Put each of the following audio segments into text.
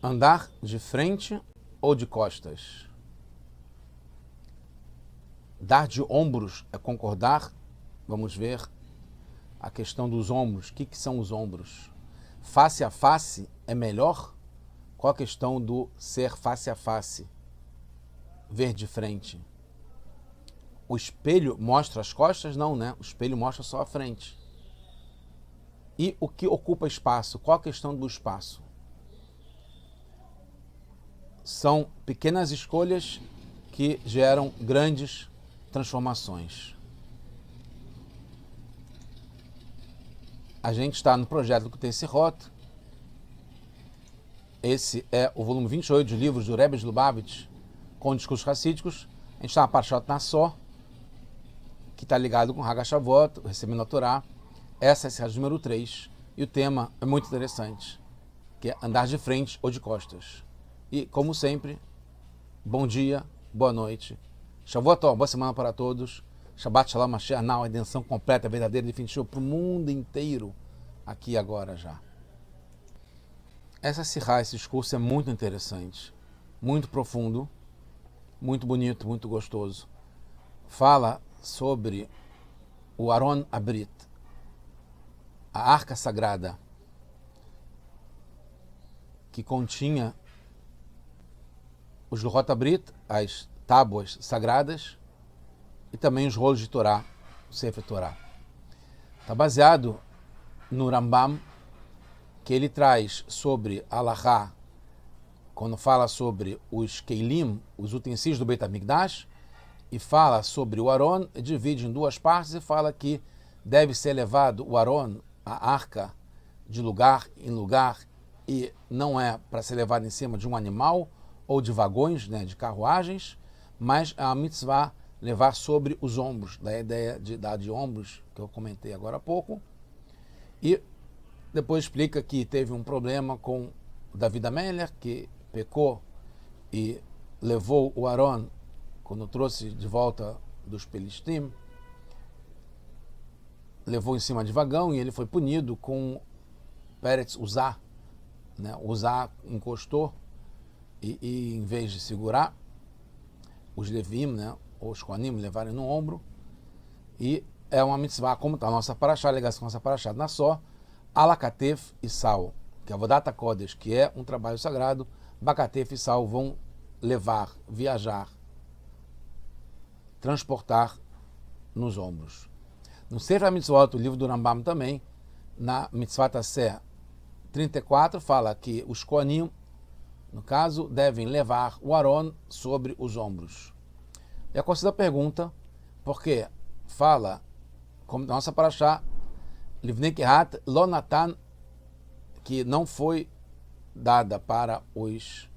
Andar de frente ou de costas? Dar de ombros é concordar? Vamos ver a questão dos ombros. O que são os ombros? Face a face é melhor? Qual a questão do ser face a face? Ver de frente. O espelho mostra as costas? Não, né? O espelho mostra só a frente. E o que ocupa espaço? Qual a questão do espaço? São pequenas escolhas que geram grandes transformações. A gente está no projeto do Tessirot. Esse é o volume 28 de livros do Rebbe de Lubavitch, com discursos racídicos. A gente está na Parashat Nassó, que está ligado com Hag HaShavot, recebendo a Torá. Essa é a Sirah número 3. E o tema é muito interessante, que é andar de frente ou de costas. E, como sempre, bom dia, boa noite. Shavuot Tov, boa semana para todos. Shabbat Shalom Mashiach, a redenção completa, verdadeira e definitiva para o mundo inteiro, aqui agora já. Essa Sirah, esse discurso é muito interessante, muito profundo, muito bonito, muito gostoso. Fala sobre o Aron Abrit, a arca sagrada, que continha os Luchot Abrit, as tábuas sagradas, e também os rolos de Torá, o Sefer Torá. Está baseado no Rambam, que ele traz sobre Halachá, quando fala sobre os Keilim, os utensílios do Beit HaMikdash, e fala sobre o Aron, divide em duas partes e fala que deve ser levado o Aron, a arca, de lugar em lugar, e não é para ser levado em cima de um animal ou de vagões, né, de carruagens, mas é a mitzvah levar sobre os ombros, da ideia de dar de ombros, que eu comentei agora há pouco. E depois explica que teve um problema com David HaMelech, que pecou e levou o Aron, quando trouxe de volta dos Pelistim, levou em cima de vagão e ele foi punido com Peretz Uzá, né? Uzá encostou e em vez de segurar, os Levim, né, ou os Kohanim levarem no ombro, e é uma mitzvah, como está a nossa paraxá, a ligação com a nossa paraxá na só, Alakatef e Sal, que é a Avodat HaKodesh, que é um trabalho sagrado. Bakatef e Sal vão levar, viajar, transportar nos ombros. No Sefer HaMitzvot, o livro do Rambam também, na Mitzvah Taseh 34, fala que os Kohanim, no caso, devem levar o Aron sobre os ombros. E a segunda pergunta, porque fala, como na nossa paraxá, Livnei Kehat Lo Natan, que não foi dada para os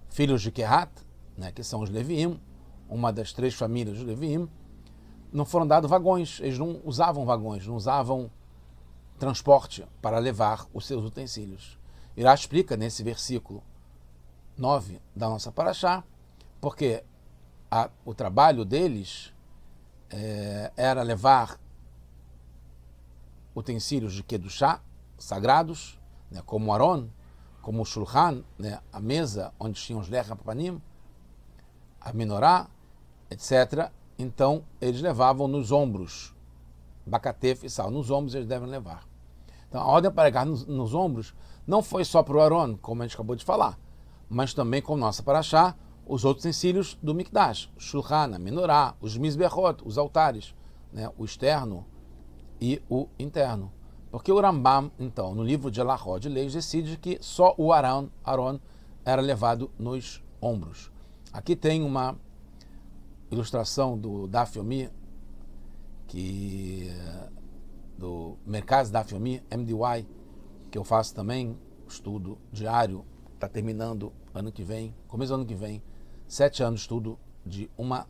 filhos de Kehat, né, que são os Leviim, uma das 3 famílias dos Leviim, não foram dados vagões, eles não usavam vagões, não usavam transporte para levar os seus utensílios. Irá explica nesse versículo 9 da nossa paraxá, porque o trabalho deles era levar utensílios de Kedushá, sagrados, né, como o Aron, como o Shulchan, né, a mesa onde tinham os Lechem Panim, a Menorá, etc. Então, eles levavam nos ombros, Bakatef e Sal, nos ombros eles devem levar. Então, a ordem para pegar nos ombros não foi só para o Aron, como a gente acabou de falar, mas também, com nossa paraxá, os outros utensílios do Mikdash, o Shulchan, a Menorá, os Mizbechot, os altares, né, o externo e o interno. Porque o Rambam, então, no livro de Halachot, de leis, decide que só o Aron era levado nos ombros. Aqui tem uma ilustração do Daf Yomi, do Merkaz Daf Yomi, MDY, que eu faço também, estudo diário, está terminando ano que vem, começo do ano que vem, 7 anos de estudo de uma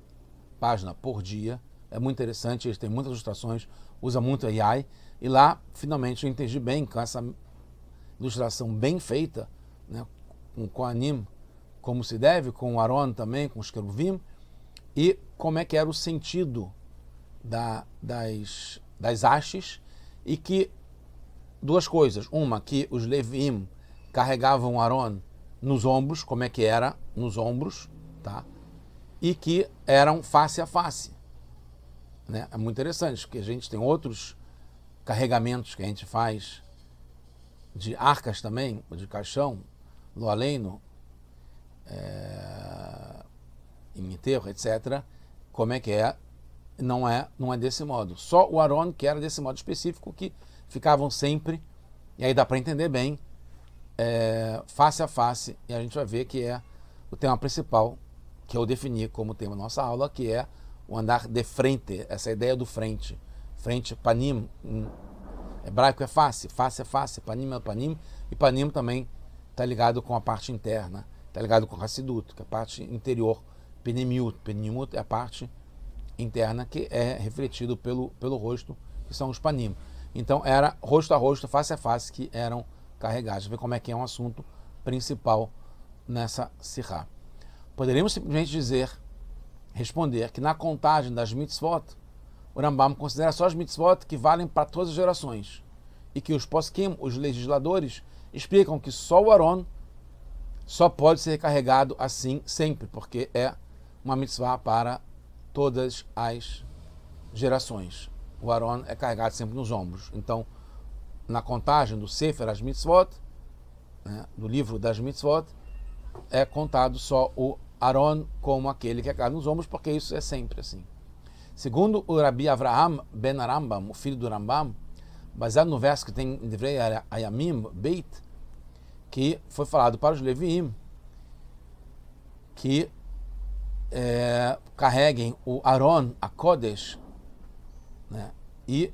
página por dia. É muito interessante, eles têm muitas ilustrações, usa muito AI, e lá, finalmente, eu entendi bem, com essa ilustração bem feita, né, com o Kohanim, como se deve, com o Aron também, com os queruvim, e como é que era o sentido das hastes, e que duas coisas, uma, que os Levim carregavam o Aron nos ombros, como é que era nos ombros, tá? E que eram face a face, né? É muito interessante, porque a gente tem outros carregamentos que a gente faz de arcas também, de caixão, no aleno, em enterro, etc. Como é que é? Não é desse modo. Só o Aron, que era desse modo específico, que ficavam sempre, e aí dá para entender bem, face a face, e a gente vai ver que é o tema principal que eu defini como tema da nossa aula, que é o andar de frente, essa ideia do frente. Frente, panim, em hebraico é face, face é face, panim é panim, e panim também está ligado com a parte interna, está ligado com o Hassidut, que é a parte interior, penimiut. Penimiut é a parte interna que é refletido pelo rosto, que são os panim. Então era rosto a rosto, face a face, que eram carregados. Vê como é que é um assunto principal nessa sirá. Poderíamos simplesmente responder que na contagem das mitzvot, o Rambam considera só as mitzvot que valem para todas as gerações, e que os poskim, os legisladores, explicam que só o Aron só pode ser carregado assim sempre, porque é uma mitzvah para todas as gerações. O Aron é carregado sempre nos ombros. Então, na contagem do Sefer as Mitzvot, né, do livro das Mitzvot, é contado só o Aron como aquele que é carregado nos ombros, porque isso é sempre assim. Segundo o Rabi Avraham ben Rambam, o filho do Rambam, baseado no verso que tem em Divrei Hayamim, Beit, que foi falado para os Leviim, que carreguem o Aron, a Kodesh, né, e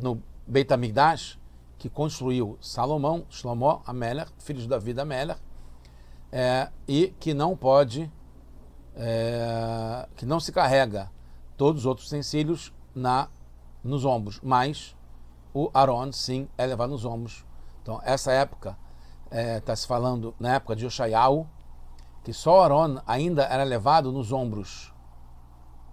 no Beit HaMikdash, que construiu Salomão, Shlomo Amelech, filho de Davi Amelech, e que não pode, que não se carrega todos os outros utensílios nos ombros, mas o Aron sim é levado nos ombros. Então essa época está se falando na época de Yoshayahu, que só o Aron ainda era levado nos ombros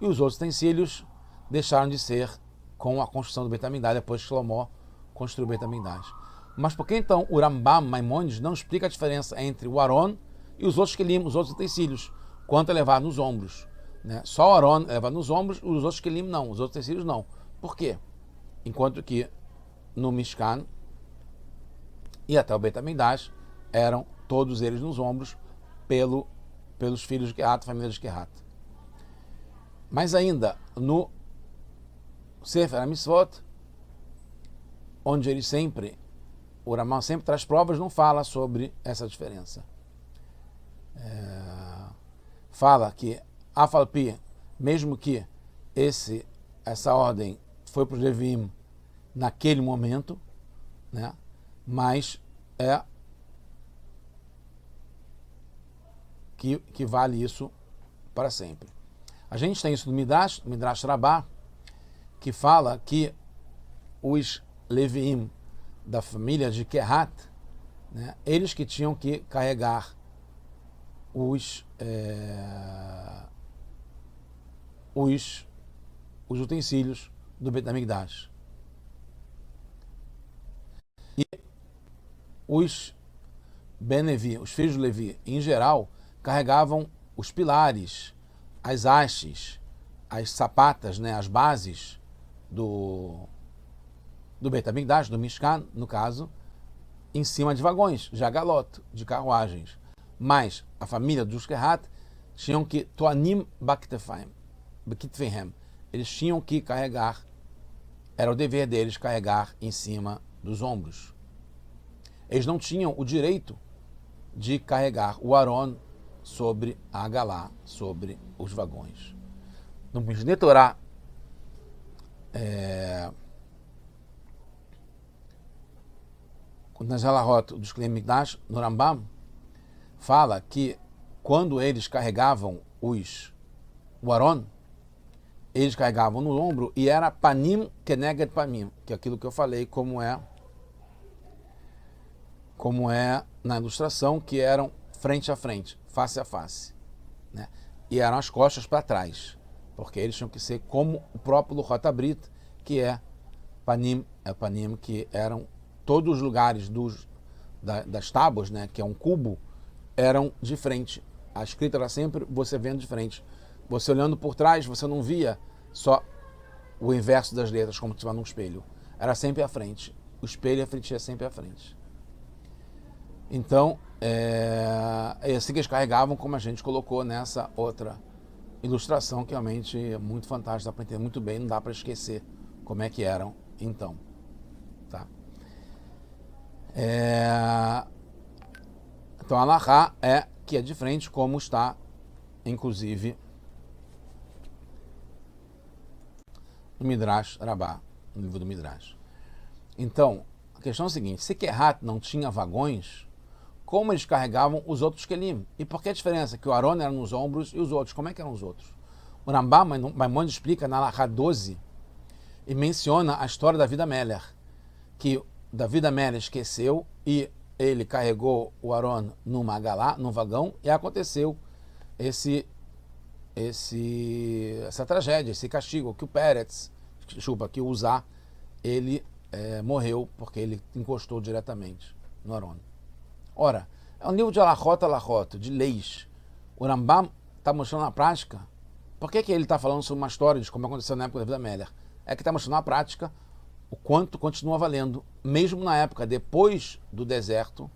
e os outros utensílios deixaram de ser com a construção do Beit HaMikdash, depois que Shlomo construiu o Beit HaMikdash. Mas por que então o Rambam Maimonides não explica a diferença entre o Aron e os outros kelim, os outros utensílios, quanto é levado nos ombros, né? Só o Aron é levado nos ombros, os outros kelim não, os outros utensílios não. Por quê? Enquanto que no Mishkan e até o Beit HaMikdash eram todos eles nos ombros pelos filhos de Kehat, família de Kehat. Mas ainda no Sefer HaMitzvot, onde o Rambam sempre traz provas, não fala sobre essa diferença. Fala que Afalpi, mesmo que essa ordem foi para os Levim naquele momento, né, mas que vale isso para sempre. A gente tem isso no Midrash Rabbah, que fala que os Leviim da família de Kehat, né, eles que tinham que carregar os utensílios do Beit HaMikdash. E os Ben-Levi, os filhos de Levi, em geral, carregavam os pilares, as hastes, as sapatas, né, as bases do Beit HaMikdash, do Mishkan, no caso, em cima de vagões, de agalot, de carruagens. Mas a família dos Kehat tinham que Toanim Baktefehem, eles tinham que carregar, era o dever deles carregar em cima dos ombros. Eles não tinham o direito de carregar o Aron sobre a Agalá, sobre os vagões. No Mishneh Torah, nas Halahot dos Klei Mikdash, no Rambam, fala que quando eles carregavam o Aron, eles carregavam no ombro e era panim keneged panim, que é aquilo que eu falei, como é na ilustração, que eram frente a frente, face a face, né? E eram as costas para trás, porque eles tinham que ser como o próprio Luchot Abrit, que é panim, que eram todos os lugares das tábuas, né, que é um cubo, eram de frente. A escrita era sempre você vendo de frente. Você olhando por trás, você não via só o inverso das letras, como se estivesse num espelho. Era sempre à frente. O espelho refletia sempre à frente. Então, é assim que eles carregavam, como a gente colocou nessa outra ilustração, que realmente é muito fantástica, dá para entender muito bem, não dá para esquecer como é que eram então. Tá? Então, a Alahá é que é de frente, como está, inclusive, no Midrash Rabbah, no livro do Midrash. Então, a questão é a seguinte: se Kehat não tinha vagões, como eles carregavam os outros Kelim? E por que a diferença? Que o Aron era nos ombros e os outros, como é que eram os outros? O Rambam Maimonides explica na Alahá 12 e menciona a história da vida Meller, que Davi Meller esqueceu e ele carregou o Aron numa galá, num vagão, e aconteceu essa tragédia, esse castigo, que o Peretz, que o Uzá, ele morreu porque ele encostou diretamente no Aron. Ora, é um livro de alachot, de leis. O Rambam está mostrando na prática. Por que ele está falando sobre uma história de como aconteceu na época da vida Meller? É que está mostrando na prática o quanto continua valendo, mesmo na época depois do deserto,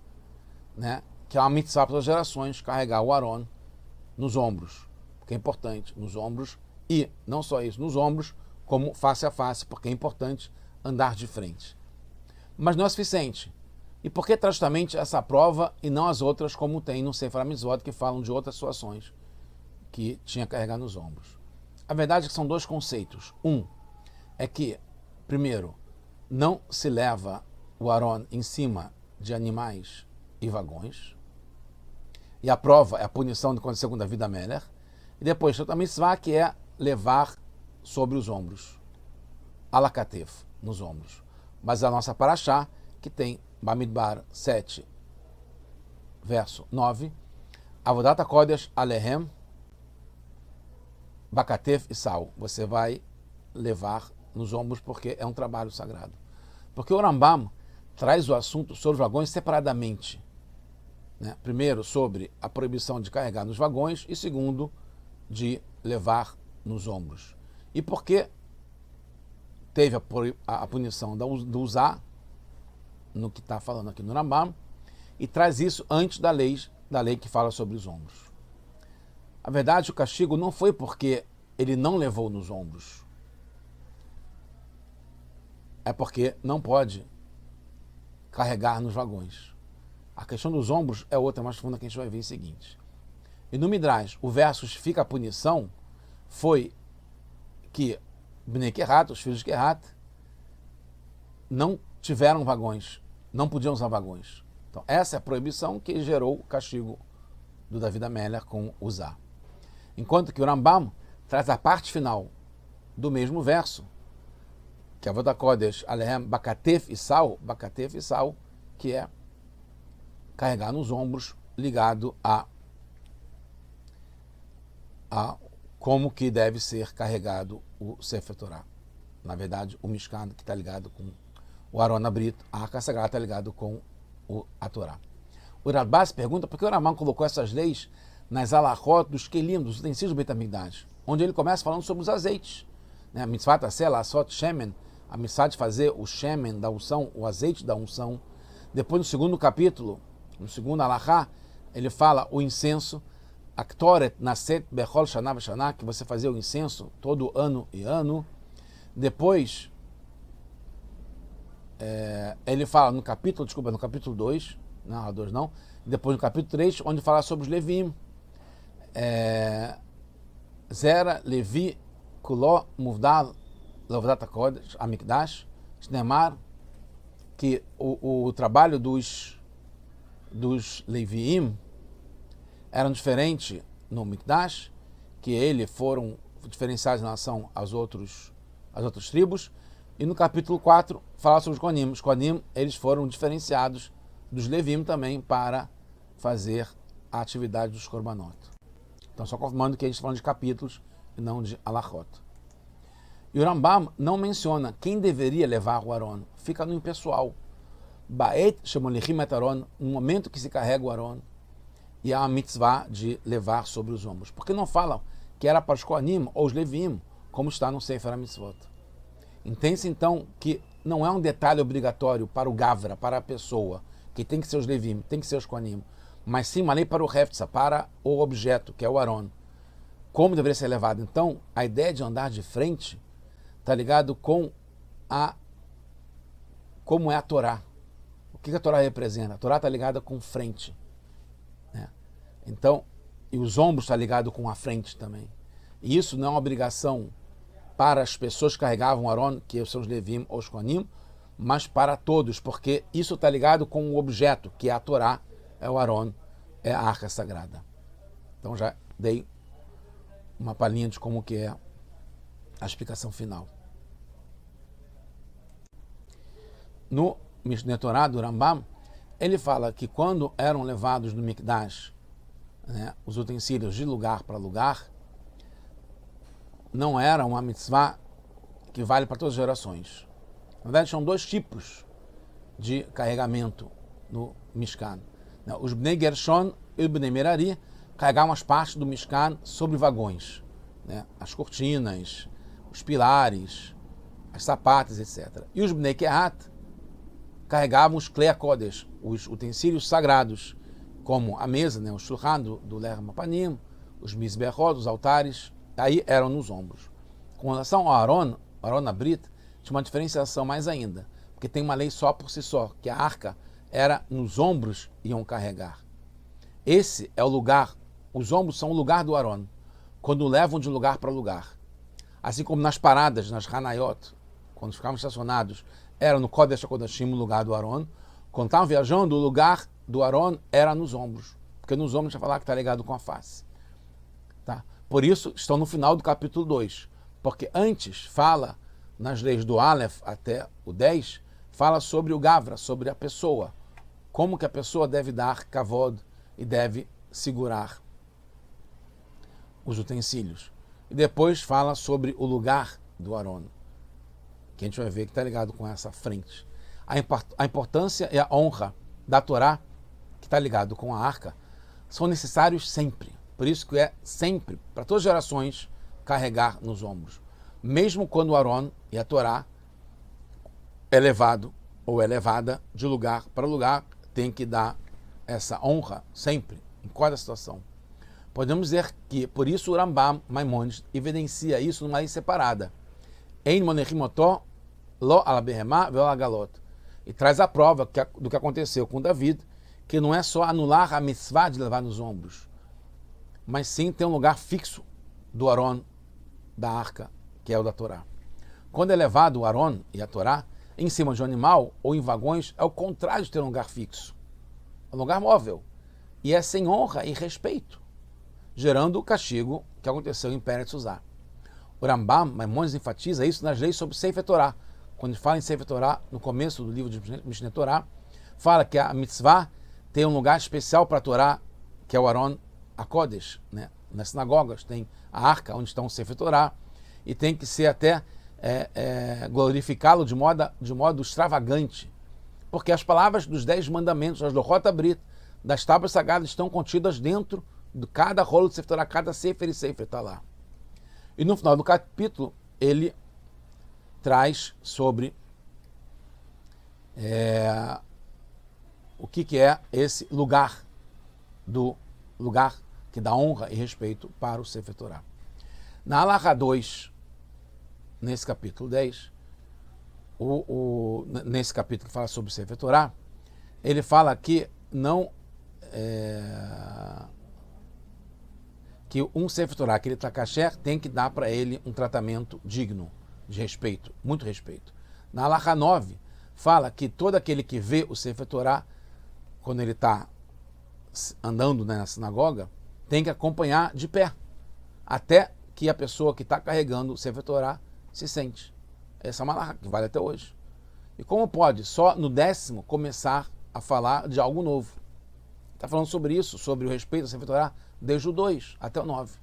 né, que é uma mitzvah para as gerações, carregar o Aron nos ombros, porque é importante, nos ombros, e não só isso, nos ombros, como face a face, porque é importante andar de frente. Mas não é suficiente. E por que traz justamente essa prova e não as outras, como tem no Sefer HaMitzvot, que falam de outras situações que tinha que carregar nos ombros? A verdade é que são dois conceitos. Um é que, primeiro, não se leva o Aron em cima de animais e vagões. E a prova é a punição de acontecer com Davi Meller. E depois, a mitzvah, que é levar sobre os ombros. Alakatef, nos ombros. Mas a nossa paraxá, que tem Bamidbar 7, verso 9, Avodat HaKodesh Alehem, Bakatef e Sal. Você vai levar nos ombros porque é um trabalho sagrado. Porque o Rambam traz o assunto sobre os vagões separadamente. Né? Primeiro, sobre a proibição de carregar nos vagões e segundo, de levar nos ombros. E por que teve a punição do usar, no que está falando aqui no Rambam, e traz isso antes da lei que fala sobre os ombros. A verdade, o castigo não foi porque ele não levou nos ombros. É porque não pode carregar nos vagões. A questão dos ombros é outra mais profunda que a gente vai ver em seguinte. E no Midrash, o verso justifica a punição foi que Bnei Kehat, os filhos de Kehat, não tiveram vagões, não podiam usar vagões. Então, essa é a proibição que gerou o castigo do Davi Meller com usar. Enquanto que o Rambam traz a parte final do mesmo verso, que é Avodat HaKodesh Alehem Bakatef e Sal, que é carregar nos ombros, ligado a como que deve ser carregado o Sefer Torah. Na verdade, o Mishkan, que está ligado com o Aron Abrit, a Arca Sagrada está ligado com a Torá. O Radbaz pergunta por que o Rambam colocou essas leis nas alachot dos kelim, dos utensílios do Beit HaMikdash, onde ele começa falando sobre os azeites. Né? A mitzvah taseh lasot shemen, a mitzvah de fazer o shemen da unção, o azeite da unção. Depois, no segundo capítulo, no segundo alachá, ele fala o incenso, aktoret naset bechol shana v'shana, que você fazia o incenso todo ano e ano. Depois, ele fala no capítulo 2, não, 2 não, depois no capítulo 3, onde fala sobre os Levim. Zera, Levi, Kuló, Muvdal, Lavdat HaKodesh, Amikdash, Shnemar, que o trabalho dos Leviim eram diferente no Mikdash, que eles foram diferenciados em relação às outras tribos, e no capítulo 4 fala sobre os Kohanim. Os Kohanim, eles foram diferenciados dos Levim também para fazer a atividade dos Korbanot. Então, só confirmando que a gente está falando de capítulos e não de alachot. E o Rambam não menciona quem deveria levar o Aron, fica no impessoal. Ba'et shemolichim et Aron, no momento que se carrega o Aron, e há a mitzvah de levar sobre os ombros. Porque não falam que era para os Kohanim ou os Levim, como está no Sefer HaMitzvot. Entende-se então que não é um detalhe obrigatório para o Gavra, para a pessoa, que tem que ser os Levim, tem que ser os Kohanim, mas sim uma lei para o Heftzah, para o objeto, que é o Aron. Como deveria ser levado? Então, a ideia de andar de frente está ligado com como é a Torá. O que a Torá representa? A Torá está ligada com frente. Né? Então, e os ombros estão ligados com a frente também. E isso não é uma obrigação para as pessoas que carregavam o Aron, que são os Levim ou os Kohanim, mas para todos, porque isso está ligado com o objeto, que é a Torá, é o Aron, é a Arca Sagrada. Então já dei uma palhinha de como que é a explicação final. No Mishneh Torah do Rambam, ele fala que quando eram levados no Mikdash, né, os utensílios de lugar para lugar, não era uma mitzvah que vale para todas as gerações. Na verdade, são dois tipos de carregamento no Mishkan. Os Bnei Gershon e os Bnei Merari carregavam as partes do Mishkan sobre vagões, né? As cortinas, os pilares, as sapatas, etc. E os Bnei Kehat carregavam os Klei HaKodesh, os utensílios sagrados, como a mesa, né? O Shulchan do Lerem HaPanim, os Mizbechot, os altares, aí eram nos ombros. Com relação ao Aron Abrit, tinha uma diferenciação mais ainda, porque tem uma lei só por si só, que a arca era nos ombros iam carregar. Esse é o lugar, os ombros são o lugar do Aron, quando levam de lugar para lugar. Assim como nas paradas, nas Hanayot, quando ficavam estacionados, era no Kodesh HaKodashim, o lugar do Aron. Quando estavam viajando, o lugar do Aron era nos ombros, porque nos ombros já falar que está ligado com a face. Tá? Por isso, estão no final do capítulo 2, porque antes fala, nas leis do Aleph até o 10, fala sobre o Gavra, sobre a pessoa, como que a pessoa deve dar kavod e deve segurar os utensílios. E depois fala sobre o lugar do Aron, que a gente vai ver que está ligado com essa frente. A importância e a honra da Torá, que está ligado com a arca, são necessários sempre. Por isso que é sempre, para todas as gerações, carregar nos ombros. Mesmo quando o Aron e a Torá é levado ou é levada de lugar para lugar, tem que dar essa honra sempre, em cada situação. Podemos dizer que, por isso, o Rambam Maimonides evidencia isso numa lei separada. Ein monechimotó lo ala behemá ve'o ala galot. E traz a prova do que aconteceu com David, que não é só anular a mitzvah de levar nos ombros, mas sim ter um lugar fixo do Aron, da arca, que é o da Torá. Quando é levado o Aron e a Torá em cima de um animal ou em vagões, é o contrário de ter um lugar fixo. É um lugar móvel. E é sem honra e respeito, gerando o castigo que aconteceu em Peretz Uzá. O Rambam Maimonides enfatiza isso nas leis sobre Sefer Torah. Quando fala em Sefer Torah, no começo do livro de Mishneh Torah, fala que a mitzvah tem um lugar especial para a Torá, que é o Aron HaKodesh, né? Nas sinagogas tem a arca onde está o Sefer Torah, e tem que ser até glorificá-lo de modo extravagante, porque as palavras dos 10 mandamentos, as Lohot Abrit, das tábuas sagradas, estão contidas dentro de cada rolo de Sefer Torah, cada Sefer e Sefer está lá. E no final do capítulo, ele traz sobre o que é esse lugar que dá honra e respeito para o Sefer Torah. Na Halakha 2, nesse capítulo 10, nesse capítulo que fala sobre o Sefer Torah, ele fala que que um Sefer Torah que ele está kasher tem que dar para ele um tratamento digno, de respeito, muito respeito. Na Halakha 9, fala que todo aquele que vê o Sefer Torah, quando ele está andando na sinagoga, tem que acompanhar de pé, até que a pessoa que está carregando o Sefer Torah se sente. Essa é uma halakha que vale até hoje. E como pode, só no 10º, começar a falar de algo novo? Está falando sobre isso, sobre o respeito ao Sefer Torah, desde o 2 até o 9.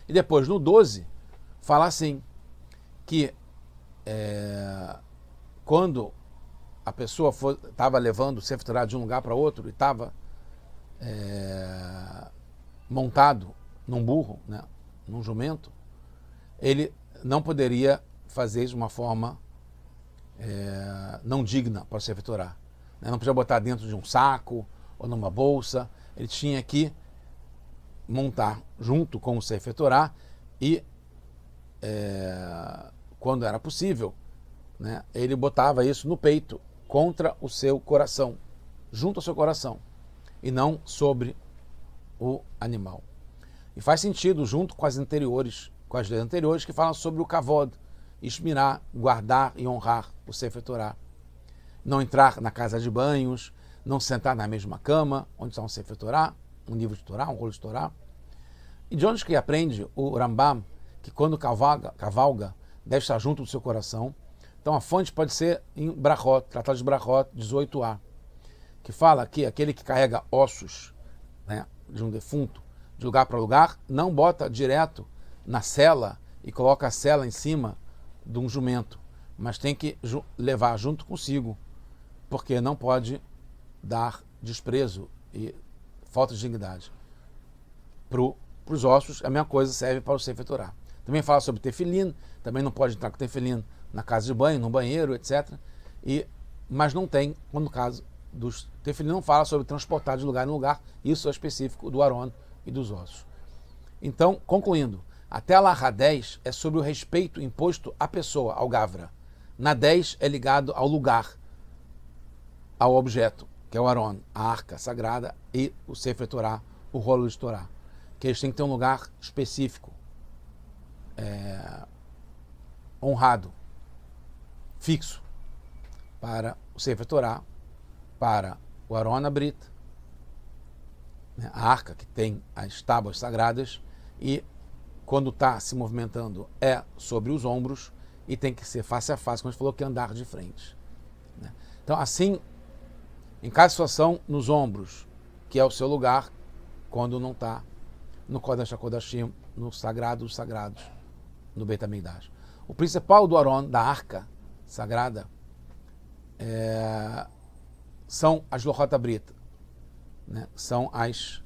E depois, no 12, fala assim, que quando a pessoa estava levando o Sefer Torah de um lugar para outro e estava montado num burro, né, num jumento, ele não poderia fazer de uma forma não digna para o Sefer Torah. Né? Não podia botar dentro de um saco ou numa bolsa. Ele tinha que montar junto com o Sefer Torah e, quando era possível, né, ele botava isso no peito, contra o seu coração, junto ao seu coração, e não sobre o animal. E faz sentido junto com as leis anteriores que falam sobre o kavod, esmirar, guardar e honrar o Sefer Torah. Não entrar na casa de banhos, não sentar na mesma cama, onde está um Sefer Torah, um livro de Torah, um rolo de Torah. E de onde que aprende o Rambam que quando cavalga deve estar junto do seu coração? Então a fonte pode ser em Brachot, Tratado de Brachot 18a, que fala que aquele que carrega ossos, né, de um defunto de lugar para lugar, não bota direto na sela e coloca a sela em cima de um jumento, mas tem que levar junto consigo, porque não pode dar desprezo e falta de dignidade. Para os ossos, a mesma coisa serve para o Sefer Torah. Também fala sobre tefilim, também não pode entrar com tefilim na casa de banho, no banheiro, etc. Mas não tem, no caso dos tefilim, não fala sobre transportar de lugar em lugar, isso é específico do Aron e dos ossos. Então, concluindo, até a Laha 10 é sobre o respeito imposto à pessoa, ao Gavra. Na 10 é ligado ao lugar, ao objeto, que é o Aron, a arca sagrada e o Sefer Torah, o rolo de Torá, que eles têm que ter um lugar específico, honrado, fixo, para o Sefer Torah, para o Aron Abrit, né, a arca que tem as tábuas sagradas, e quando está se movimentando é sobre os ombros e tem que ser face a face, como a gente falou, que é andar de frente. Né? Então, assim, em cada situação, nos ombros, que é o seu lugar, quando não está no Kodesh HaKodashim, no sagrado dos sagrados, no Beit HaMikdash. O principal do Aron, da arca sagrada, são as Lochot Abrit, né? São as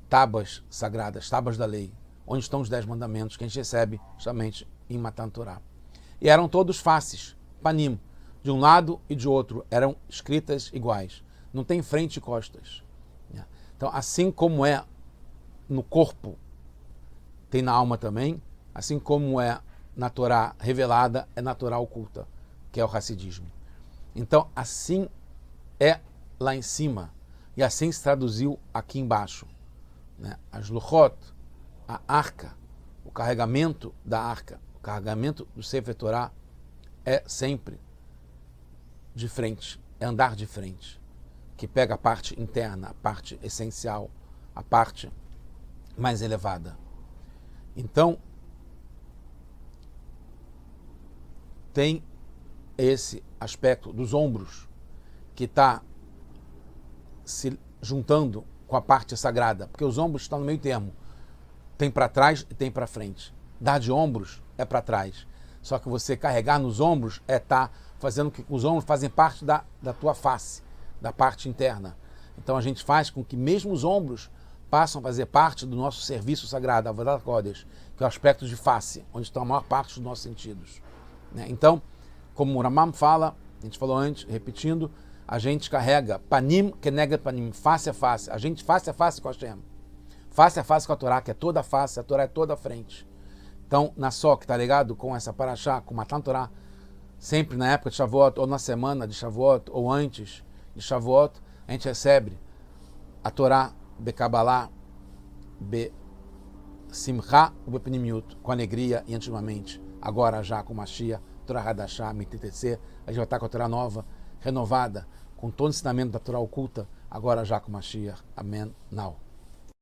tábuas sagradas, tábuas da lei, onde estão os 10 mandamentos que a gente recebe justamente em Matan Torah. E eram todos faces, panim, de um lado e de outro, eram escritas iguais. Não tem frente e costas. Né? Então, assim como é no corpo, tem na alma também, assim como é na Torá revelada, é na Torá oculta, que é o Hassidismo. Então, assim é lá em cima, e assim se traduziu aqui embaixo. Né? As Luchot, a arca, o carregamento da arca, o carregamento do Sefer Torah é sempre de frente, é andar de frente, que pega a parte interna, a parte essencial, a parte mais elevada. Então, tem esse aspecto dos ombros que está se juntando com a parte sagrada, porque os ombros estão no meio termo. Tem para trás e tem para frente. Dar de ombros é para trás. Só que você carregar nos ombros é estar fazendo que os ombros fazem parte da tua face, da parte interna. Então a gente faz com que mesmo os ombros passam a fazer parte do nosso serviço sagrado, a Avodat Kodesh, que é o aspecto de face, onde estão a maior parte dos nossos sentidos. Né? Então, como o Rambam fala, a gente falou antes, repetindo, a gente carrega panim keneged panim, face a face, a gente face a face com a Hashem, face a face com a Torá, que é toda a face, a Torá é toda a frente. Então, na SOC, está ligado com essa paraxá, com Matan Torá, sempre na época de Shavuot, ou na semana de Shavuot, ou antes de Shavuot, a gente recebe a Torá Bekabalá, Simcha, Bepnimiut, com alegria e intimamente. Agora já com Mashiach, Torá Hadashah, Mititetse, a gente vai estar com a Torá nova, renovada, com todo o ensinamento da Torá oculta, agora já com Mashiach. Amém. Now.